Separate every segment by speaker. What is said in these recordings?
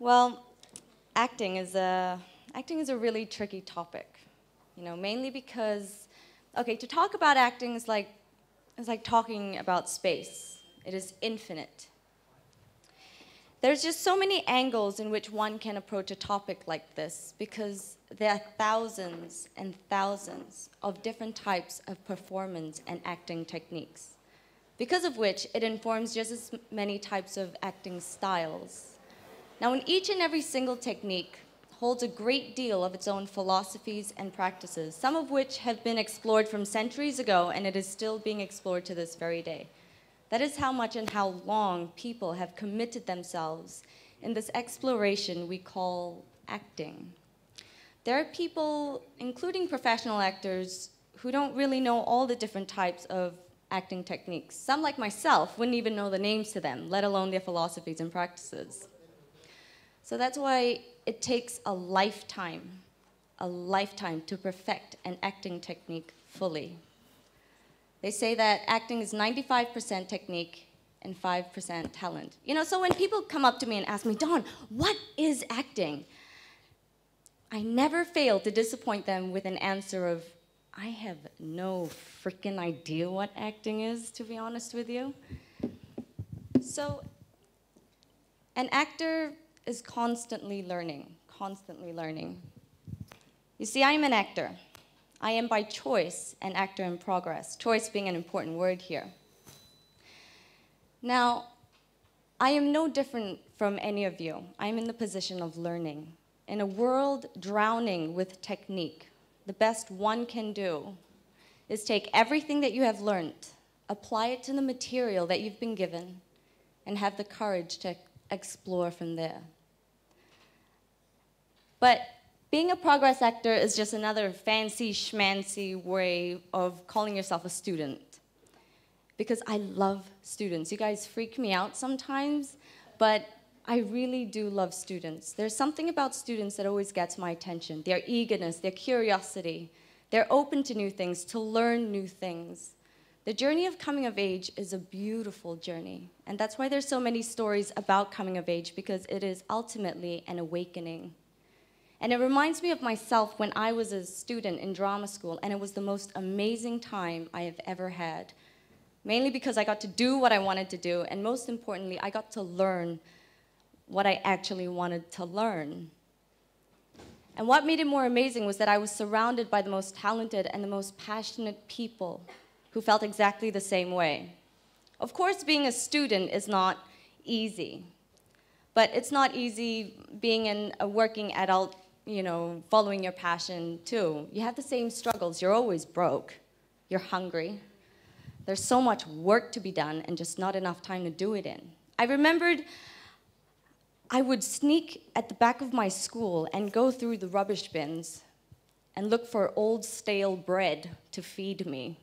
Speaker 1: Well, acting is a really tricky topic, mainly because, okay, to talk about acting is like talking about space. It is infinite. There's just so many angles in which one can approach a topic like this because there are thousands and thousands of different types of performance and acting techniques, because of which it informs just as many types of acting styles. Now, in each and every single technique holds a great deal of its own philosophies and practices, some of which have been explored from centuries ago, and it is still being explored to this very day. That is how much and how long people have committed themselves in this exploration we call acting. There are people, including professional actors, who don't really know all the different types of acting techniques. Some, like myself, wouldn't even know the names to them, let alone their philosophies and practices. So that's why it takes a lifetime to perfect an acting technique fully. They say that acting is 95% technique and 5% talent. So when people come up to me and ask me, Dawn, what is acting? I never fail to disappoint them with an answer of, I have no freaking idea what acting is, to be honest with you. So an actor is constantly learning. You see, I am an actor. I am by choice an actor in progress, choice being an important word here. Now, I am no different from any of you. I am in the position of learning. In a world drowning with technique, the best one can do is take everything that you have learned, apply it to the material that you've been given, and have the courage to explore from there. But being a progress actor is just another fancy schmancy way of calling yourself a student. Because I love students. You guys freak me out sometimes, but I really do love students. There's something about students that always gets my attention. Their eagerness, their curiosity. They're open to new things, to learn new things. The journey of coming of age is a beautiful journey. And that's why there's so many stories about coming of age, because it is ultimately an awakening. And it reminds me of myself when I was a student in drama school, and it was the most amazing time I have ever had. Mainly because I got to do what I wanted to do, and most importantly, I got to learn what I actually wanted to learn. And what made it more amazing was that I was surrounded by the most talented and the most passionate people who felt exactly the same way. Of course, being a student is not easy, but it's not easy being a working adult, following your passion too. You have the same struggles. You're always broke. You're hungry. There's so much work to be done and just not enough time to do it in. I remembered I would sneak at the back of my school and go through the rubbish bins and look for old stale bread to feed me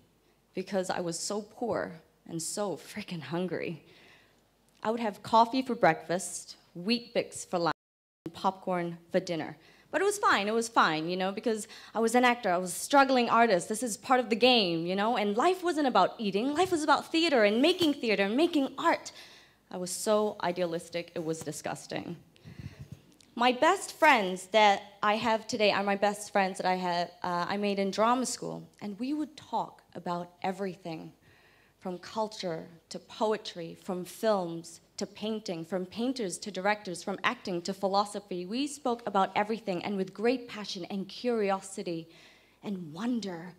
Speaker 1: because I was so poor and so freaking hungry. I would have coffee for breakfast, Wheat Bix for lunch, and popcorn for dinner. But it was fine, because I was an actor, I was a struggling artist, this is part of the game, and life wasn't about eating, life was about theater and making art. I was so idealistic, it was disgusting. My best friends that I have today are my best friends that I made in drama school, and we would talk about everything, from culture to poetry, from films to painting, from painters to directors, from acting to philosophy. We spoke about everything, and with great passion and curiosity and wonder.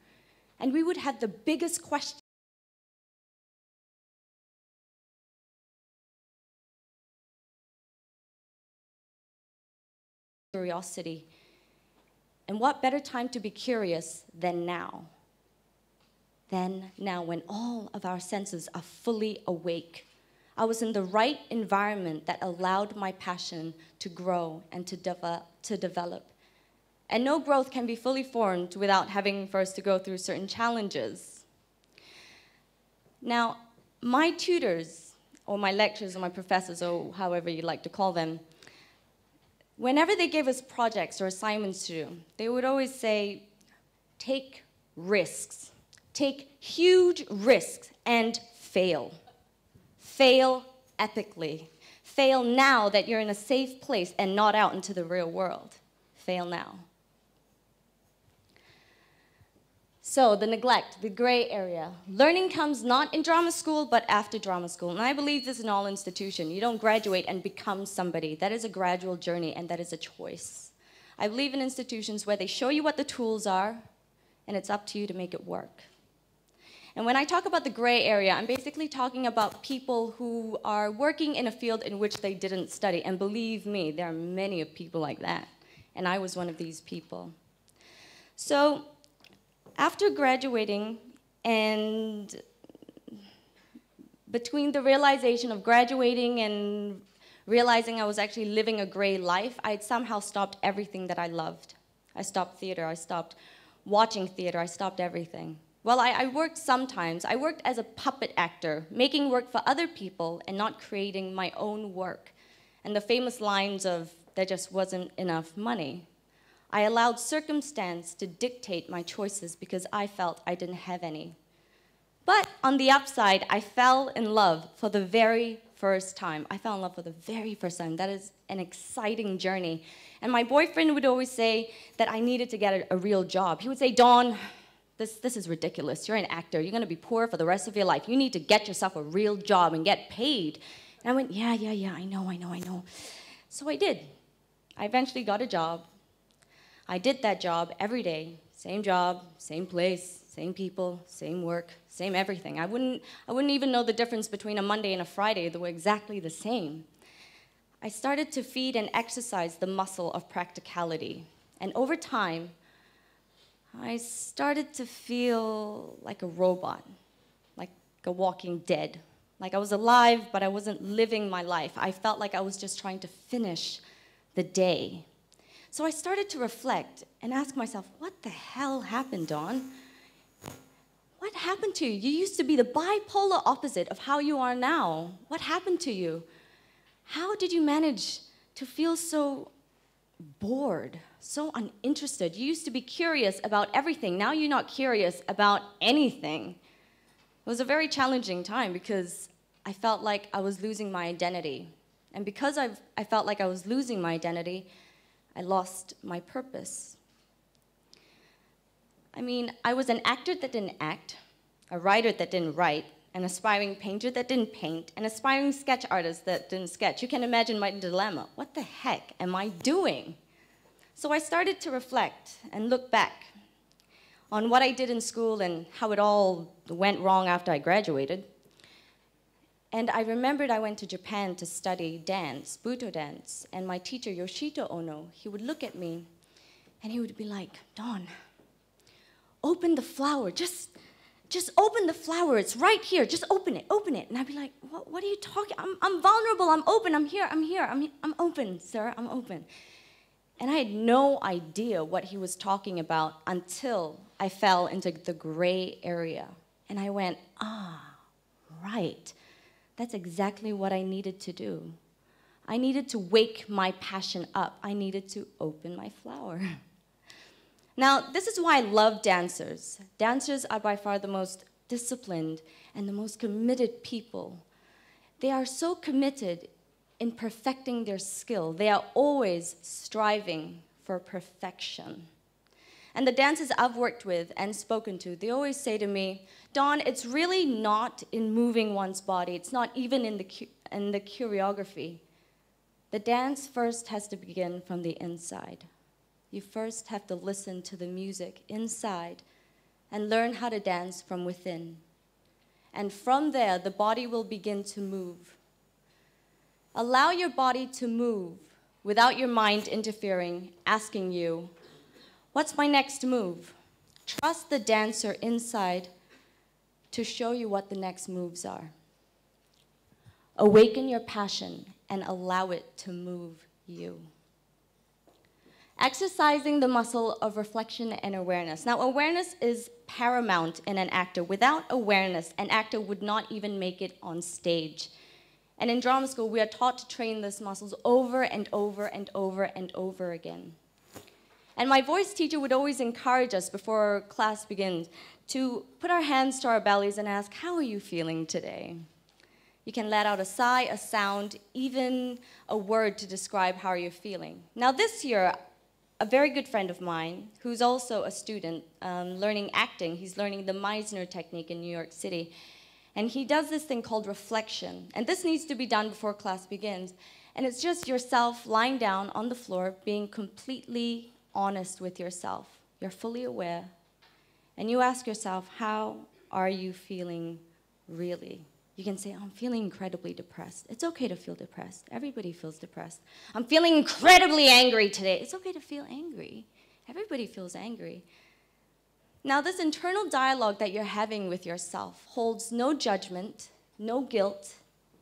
Speaker 1: And we would have the biggest questions. Curiosity. And what better time to be curious than now? When all of our senses are fully awake. I was in the right environment that allowed my passion to grow and to develop. And no growth can be fully formed without having first to go through certain challenges. Now, my tutors, or my lecturers, or my professors, or however you like to call them, whenever they gave us projects or assignments to do, they would always say, take risks. Take huge risks and fail. Fail epically. Fail now that you're in a safe place and not out into the real world. Fail now. So the neglect, the gray area. Learning comes not in drama school, but after drama school. And I believe this in all institutions. You don't graduate and become somebody. That is a gradual journey, and that is a choice. I believe in institutions where they show you what the tools are, and it's up to you to make it work. And when I talk about the gray area, I'm basically talking about people who are working in a field in which they didn't study. And believe me, there are many of people like that. And I was one of these people. So after graduating, and between the realization of graduating and realizing I was actually living a gray life, I had somehow stopped everything that I loved. I stopped theater, I stopped watching theater, I stopped everything. Well, I worked sometimes. I worked as a puppet actor, making work for other people and not creating my own work. And the famous lines of, there just wasn't enough money. I allowed circumstance to dictate my choices because I felt I didn't have any. But on the upside, I fell in love for the very first time. I fell in love for the very first time. That is an exciting journey. And my boyfriend would always say that I needed to get a real job. He would say, Dawn, this is ridiculous. You're an actor. You're going to be poor for the rest of your life. You need to get yourself a real job and get paid. And I went, yeah, I know. So I did. I eventually got a job. I did that job every day. Same job, same place, same people, same work, same everything. I wouldn't even know the difference between a Monday and a Friday. They were exactly the same. I started to feed and exercise the muscle of practicality. And over time, I started to feel like a robot, like a walking dead. Like I was alive, but I wasn't living my life. I felt like I was just trying to finish the day. So I started to reflect and ask myself, what the hell happened, Dawn? What happened to you? You used to be the bipolar opposite of how you are now. What happened to you? How did you manage to feel so bored, so uninterested? You used to be curious about everything. Now you're not curious about anything. It was a very challenging time because I felt like I was losing my identity. And because I felt like I was losing my identity, I lost my purpose. I mean, I was an actor that didn't act, a writer that didn't write, an aspiring painter that didn't paint, an aspiring sketch artist that didn't sketch. You can imagine my dilemma. What the heck am I doing? So I started to reflect and look back on what I did in school and how it all went wrong after I graduated. And I remembered I went to Japan to study dance, Buto dance, and my teacher, Yoshito Ono, he would look at me and he would be like, Dawn, open the flower, just open the flower, it's right here, just open it. And I'd be like, what are you talking? I'm vulnerable, I'm open, I'm here, I'm open, sir, I'm open. And I had no idea what he was talking about until I fell into the gray area. And I went, right. That's exactly what I needed to do. I needed to wake my passion up. I needed to open my flower. Now, this is why I love dancers. Dancers are by far the most disciplined and the most committed people. They are so committed in perfecting their skill. They are always striving for perfection. And the dancers I've worked with and spoken to, they always say to me, Dawn, it's really not in moving one's body. It's not even in the choreography. The dance first has to begin from the inside. You first have to listen to the music inside and learn how to dance from within. And from there, the body will begin to move. Allow your body to move without your mind interfering, asking you, what's my next move? Trust the dancer inside to show you what the next moves are. Awaken your passion and allow it to move you. Exercising the muscle of reflection and awareness. Now, awareness is paramount in an actor. Without awareness, an actor would not even make it on stage. And in drama school, we are taught to train these muscles over and over and over and over again. And my voice teacher would always encourage us before class begins to put our hands to our bellies and ask, how are you feeling today? You can let out a sigh, a sound, even a word to describe how you're feeling. Now this year, a very good friend of mine, who's also a student learning acting, he's learning the Meisner technique in New York City, and he does this thing called reflection. And this needs to be done before class begins. And it's just yourself lying down on the floor, being completely honest with yourself. You're fully aware. And you ask yourself, how are you feeling really? You can say, I'm feeling incredibly depressed. It's okay to feel depressed. Everybody feels depressed. I'm feeling incredibly angry today. It's okay to feel angry. Everybody feels angry. Now, this internal dialogue that you're having with yourself holds no judgment, no guilt,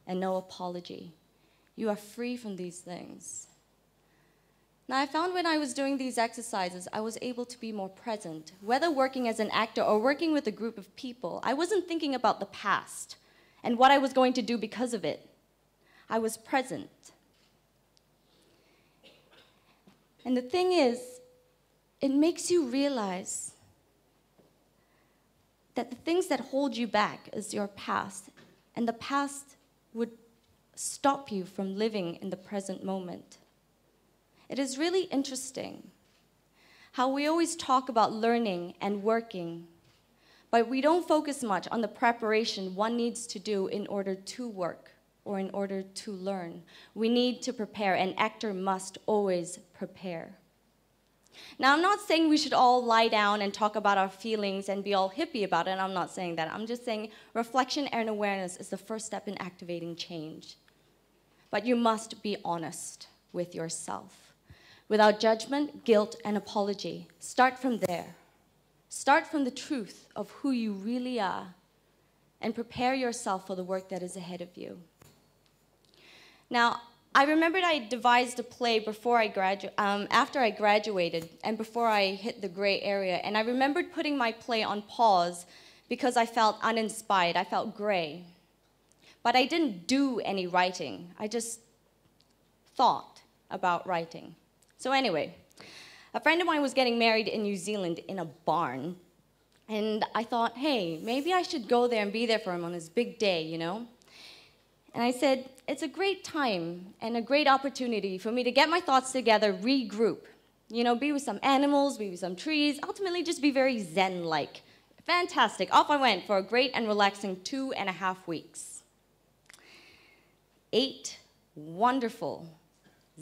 Speaker 1: and no apology. You are free from these things. Now, I found when I was doing these exercises, I was able to be more present. Whether working as an actor or working with a group of people, I wasn't thinking about the past and what I was going to do because of it. I was present. And the thing is, it makes you realize that the things that hold you back is your past, and the past would stop you from living in the present moment. It is really interesting how we always talk about learning and working, but we don't focus much on the preparation one needs to do in order to work or in order to learn. We need to prepare. An actor must always prepare. Now, I'm not saying we should all lie down and talk about our feelings and be all hippie about it. I'm not saying that. I'm just saying reflection and awareness is the first step in activating change. But you must be honest with yourself, without judgment, guilt, and apology. Start from there. Start from the truth of who you really are and prepare yourself for the work that is ahead of you. Now, I remembered I devised a play before after I graduated and before I hit the gray area, and I remembered putting my play on pause because I felt uninspired, I felt gray. But I didn't do any writing, I just thought about writing. So anyway, a friend of mine was getting married in New Zealand in a barn, and I thought, hey, maybe I should go there and be there for him on his big day, you know? And I said, it's a great time and a great opportunity for me to get my thoughts together, regroup, you know, be with some animals, be with some trees, ultimately just be very Zen-like. Fantastic. Off I went for a great and relaxing 2.5 weeks. 8 wonderful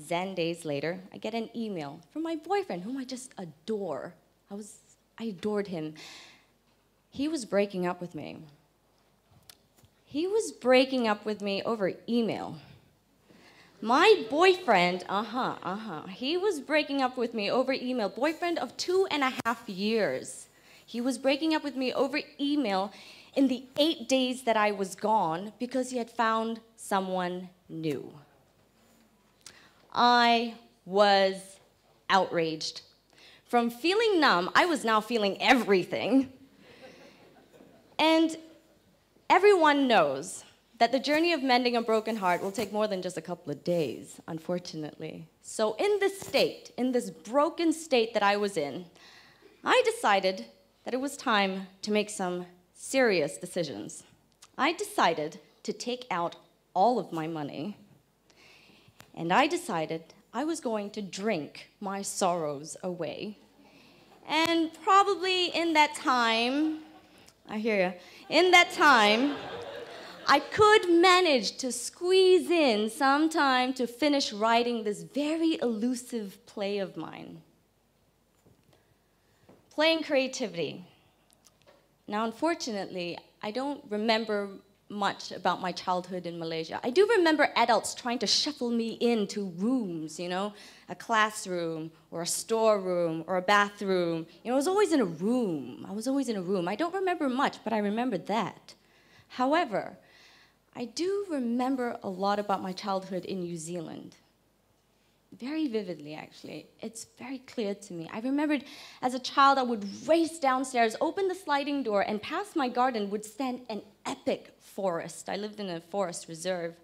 Speaker 1: Zen days later, I get an email from my boyfriend, whom I just adore. I adored him. He was breaking up with me. He was breaking up with me over email. My boyfriend, he was breaking up with me over email. Boyfriend of 2.5 years. He was breaking up with me over email in the 8 days that I was gone because he had found someone new. I was outraged. From feeling numb, I was now feeling everything. And everyone knows that the journey of mending a broken heart will take more than just a couple of days, unfortunately. So in this state, in this broken state that I was in, I decided that it was time to make some serious decisions. I decided to take out all of my money, and I decided I was going to drink my sorrows away. And probably in that time, I hear you, in that time, I could manage to squeeze in some time to finish writing this very elusive play of mine. Play and creativity. Now, unfortunately, I don't remember much about my childhood in Malaysia. I do remember adults trying to shuffle me into rooms, you know, a classroom or a storeroom or a bathroom. You know, I was always in a room. I don't remember much, but I remember that. However, I do remember a lot about my childhood in New Zealand. Very vividly, actually. It's very clear to me. I remembered as a child I would race downstairs, open the sliding door, and past my garden would stand an epic forest. I lived in a forest reserve.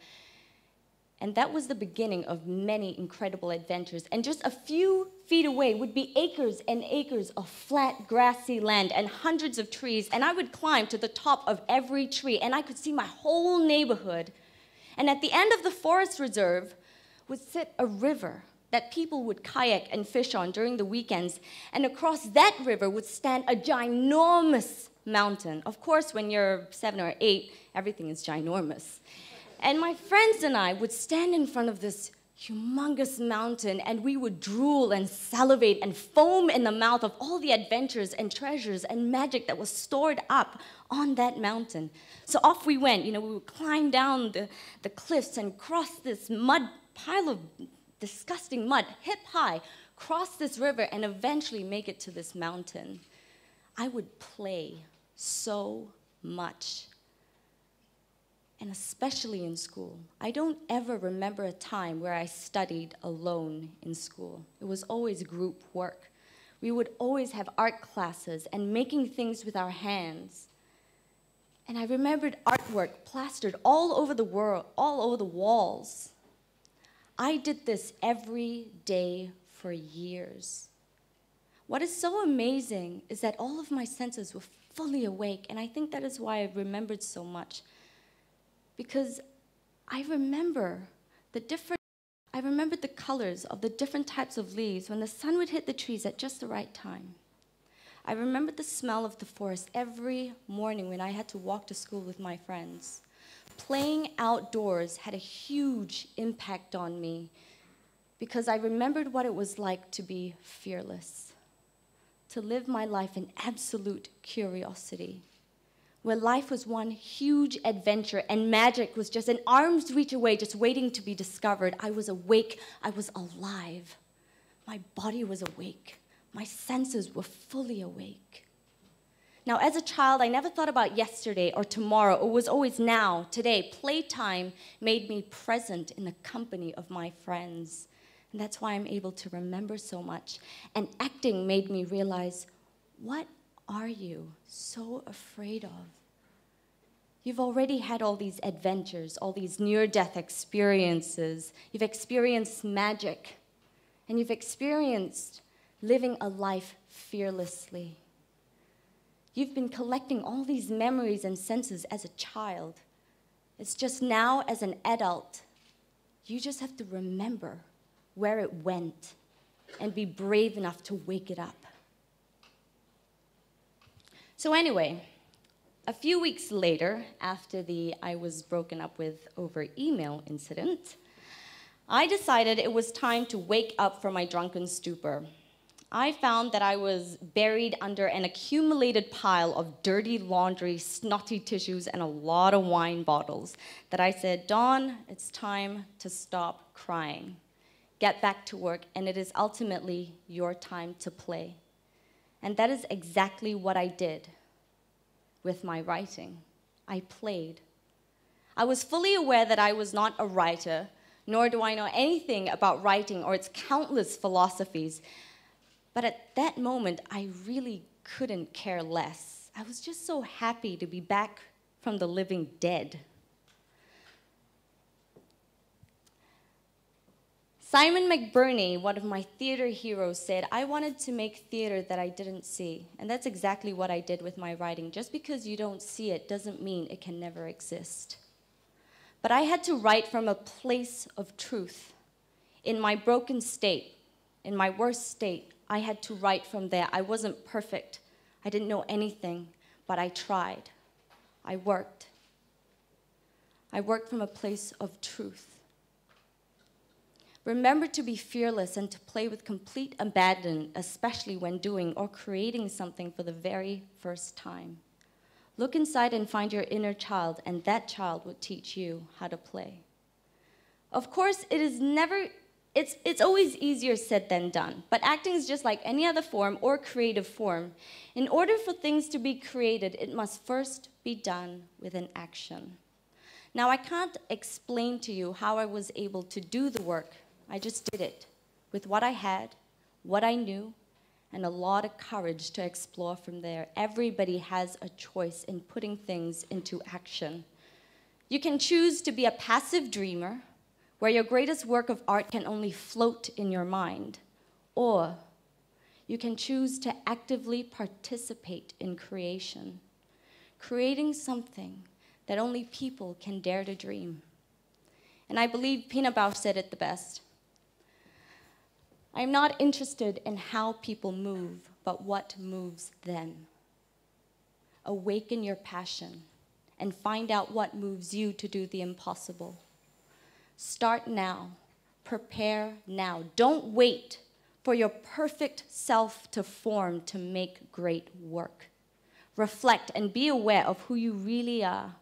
Speaker 1: And that was the beginning of many incredible adventures. And just a few feet away would be acres and acres of flat, grassy land and hundreds of trees. And I would climb to the top of every tree, and I could see my whole neighborhood. And at the end of the forest reserve would sit a river that people would kayak and fish on during the weekends. And across that river would stand a ginormous mountain. Of course, when you're 7 or 8, everything is ginormous. And my friends and I would stand in front of this humongous mountain, and we would drool and salivate and foam in the mouth of all the adventures and treasures and magic that was stored up on that mountain. So off we went. We would climb down the cliffs and cross this pile of disgusting mud, hip high, cross this river, and eventually make it to this mountain. I would play so much. And especially in school. I don't ever remember a time where I studied alone in school. It was always group work. We would always have art classes and making things with our hands. And I remembered artwork plastered all over the world, all over the walls. I did this every day for years. What is so amazing is that all of my senses were fully awake, and I think that is why I remembered so much. Because I remembered the colors of the different types of leaves when the sun would hit the trees at just the right time. I remembered the smell of the forest every morning when I had to walk to school with my friends. Playing outdoors had a huge impact on me because I remembered what it was like to be fearless, to live my life in absolute curiosity, where life was one huge adventure and magic was just an arm's reach away, just waiting to be discovered. I was awake. I was alive. My body was awake. My senses were fully awake. Now, as a child, I never thought about yesterday or tomorrow. It was always now, today. Playtime made me present in the company of my friends. And that's why I'm able to remember so much. And acting made me realize, what are you so afraid of? You've already had all these adventures, all these near-death experiences. You've experienced magic, and you've experienced living a life fearlessly. You've been collecting all these memories and senses as a child. It's just now, as an adult, you just have to remember where it went and be brave enough to wake it up. So anyway, a few weeks later, after the I was broken up with over email incident, I decided it was time to wake up from my drunken stupor. I found that I was buried under an accumulated pile of dirty laundry, snotty tissues, and a lot of wine bottles that I said, Dawn, it's time to stop crying. Get back to work, and it is ultimately your time to play. And that is exactly what I did with my writing. I played. I was fully aware that I was not a writer, nor do I know anything about writing or its countless philosophies. But at that moment, I really couldn't care less. I was just so happy to be back from the living dead. Simon McBurney, one of my theater heroes, said, I wanted to make theater that I didn't see. And that's exactly what I did with my writing. Just because you don't see it doesn't mean it can never exist. But I had to write from a place of truth. In my broken state, in my worst state, I had to write from there. I wasn't perfect. I didn't know anything, but I tried. I worked. I worked from a place of truth. Remember to be fearless and to play with complete abandon, especially when doing or creating something for the very first time. Look inside and find your inner child, and that child will teach you how to play. Of course, it's always easier said than done, but acting is just like any other form or creative form. In order for things to be created, it must first be done with an action. Now, I can't explain to you how I was able to do the work. I just did it with what I had, what I knew, and a lot of courage to explore from there. Everybody has a choice in putting things into action. You can choose to be a passive dreamer, where your greatest work of art can only float in your mind, or you can choose to actively participate in creation, creating something that only people can dare to dream. And I believe Pina Bausch said it the best. I am not interested in how people move, but what moves them. Awaken your passion and find out what moves you to do the impossible. Start now. Prepare now. Don't wait for your perfect self to form to make great work. Reflect and be aware of who you really are,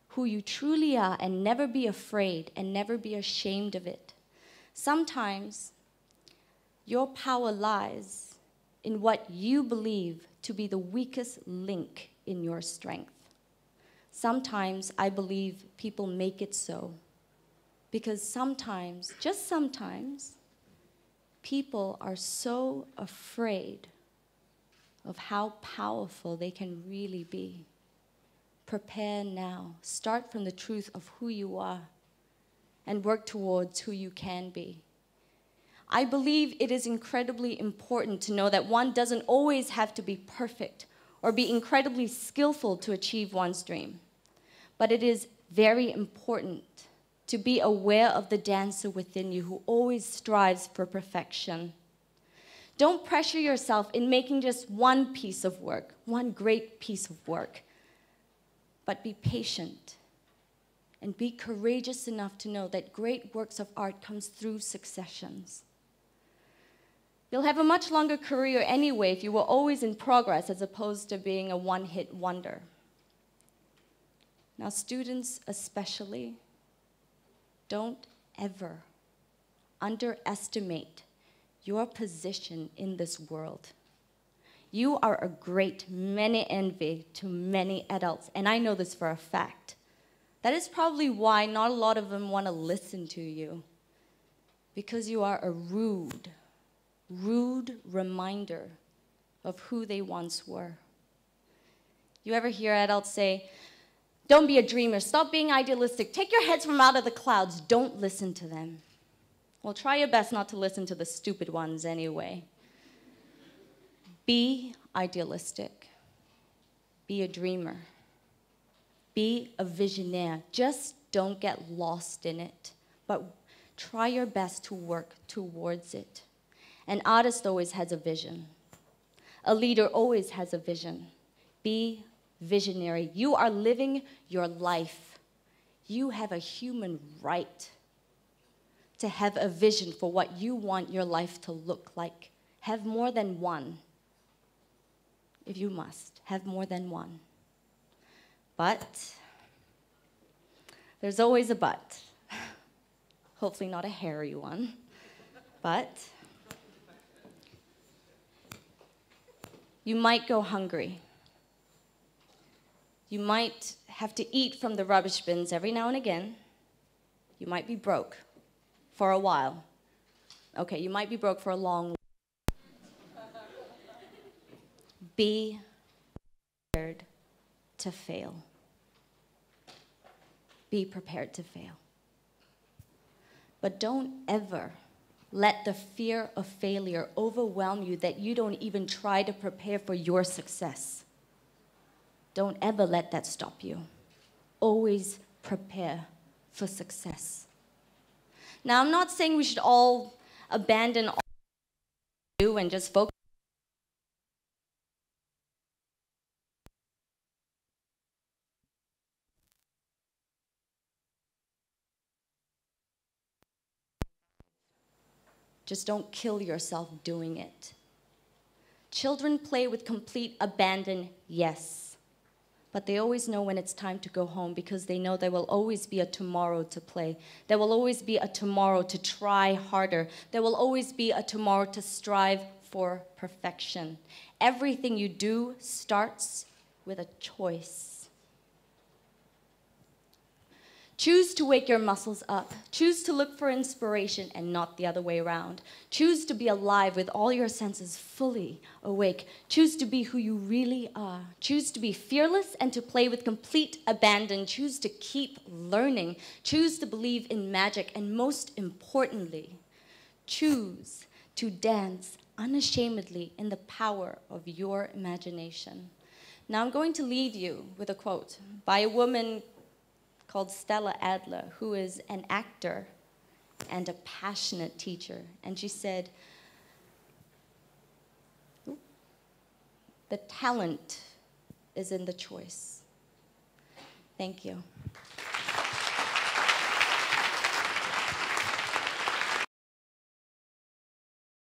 Speaker 1: who you truly are, and never be afraid and never be ashamed of it. Sometimes your power lies in what you believe to be the weakest link in your strength. Sometimes I believe people make it so because sometimes, just sometimes, people are so afraid of how powerful they can really be. Prepare now. Start from the truth of who you are and work towards who you can be. I believe it is incredibly important to know that one doesn't always have to be perfect or be incredibly skillful to achieve one's dream. But it is very important to be aware of the dancer within you who always strives for perfection. Don't pressure yourself in making just one piece of work, one great piece of work, but be patient and be courageous enough to know that great works of art comes through successions. You'll have a much longer career anyway if you were always in progress as opposed to being a one-hit wonder. Now, students especially, don't ever underestimate your position in this world. You are a great many envy to many adults, and I know this for a fact. That is probably why not a lot of them want to listen to you, because you are a rude reminder of who they once were. You ever hear adults say, "Don't be a dreamer, stop being idealistic, take your heads from out of the clouds, don't listen to them"? Well, try your best not to listen to the stupid ones anyway. Be idealistic. Be a dreamer. Be a visionaire. Just don't get lost in it, but try your best to work towards it. An artist always has a vision. A leader always has a vision. Be visionary. You are living your life. You have a human right to have a vision for what you want your life to look like. Have more than one. If you must, have more than one. But there's always a but. Hopefully not a hairy one. But you might go hungry. You might have to eat from the rubbish bins every now and again. You might be broke for a while. Okay, you might be broke for a long while. Be prepared to fail. Be prepared to fail. But don't ever let the fear of failure overwhelm you that you don't even try to prepare for your success. Don't ever let that stop you. Always prepare for success. Now, I'm not saying we should all abandon all we do and just focus. Just don't kill yourself doing it. Children play with complete abandon, yes. But they always know when it's time to go home because they know there will always be a tomorrow to play. There will always be a tomorrow to try harder. There will always be a tomorrow to strive for perfection. Everything you do starts with a choice. Choose to wake your muscles up. Choose to look for inspiration and not the other way around. Choose to be alive with all your senses fully awake. Choose to be who you really are. Choose to be fearless and to play with complete abandon. Choose to keep learning. Choose to believe in magic. And most importantly, choose to dance unashamedly in the power of your imagination. Now I'm going to leave you with a quote by a woman called Stella Adler, who is an actor and a passionate teacher. And she said, "The talent is in the choice." Thank you.